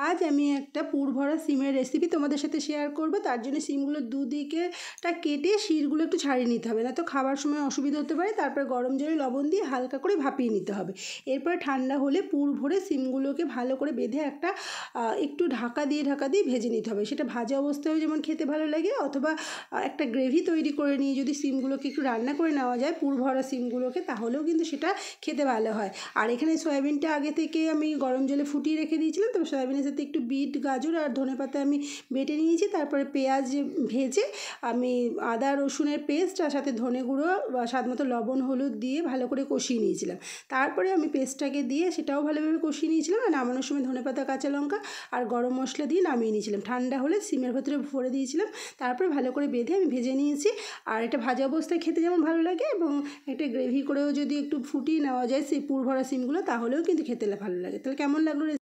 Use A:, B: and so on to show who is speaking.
A: আজ আমি একটা পুর ভরা সিমের রেসিপি তোমাদের সাথে শেয়ার করব। তার জন্য সিমগুলো দুদিকেটা কেটে শিরগুলো একটু ছাড়িয়ে নিতে হবে, না তো খাবার সময় অসুবিধা হতে পারে। তারপর গরম জলে লবণ দিয়ে হালকা করে ভাপিয়ে নিতে হবে। এরপরে ঠান্ডা হলে পুর ভরে সিমগুলোকে ভালো করে বেঁধে একটু ঢাকা দিয়ে ভেজে নিতে হবে। সেটা ভাজা অবস্থায়ও যেমন খেতে ভালো লাগে, অথবা একটা গ্রেভি তৈরি করে নিয়ে যদি সিমগুলোকে একটু রান্না করে নেওয়া যায় পুর ভরা সিমগুলোকে, তাহলেও কিন্তু সেটা খেতে ভালো হয়। আর এখানে সয়াবিনটা আগে থেকে আমি গরম জলে ফুটিয়ে রেখে দিয়েছিলাম, তো সয়াবিনের সাথে একটু বিট, গাজর আর ধনেপাতা আমি বেটে নিয়েছি। তারপরে পেঁয়াজ ভেজে আমি আদা রসুনের পেস্ট আর সাথে ধনে গুঁড়ো, স্বাদ মতো লবণ, হলুদ দিয়ে ভালো করে কষিয়ে নিয়েছিলাম। তারপরে আমি পেস্টটাকে দিয়ে সেটাও ভালোভাবে কষিয়ে নিয়েছিলাম, আর নামানোর সময় ধনেপাতা, কাঁচা লঙ্কা আর গরম মশলা দিয়ে নামিয়ে নিয়েছিলাম। ঠান্ডা হলে সিমের ভেতরে ভরে দিয়েছিলাম, তারপরে ভালো করে বেঁধে আমি ভেজে নিয়েছি। আর এটা ভাজা অবস্থায় খেতে যেমন ভালো লাগে, এবং একটা গ্রেভি করেও যদি একটু ফুটিয়ে নেওয়া যায় সেই পুর ভরা সিমগুলো, তাহলেও কিন্তু খেতে ভালো লাগে। তাহলে কেমন লাগলো?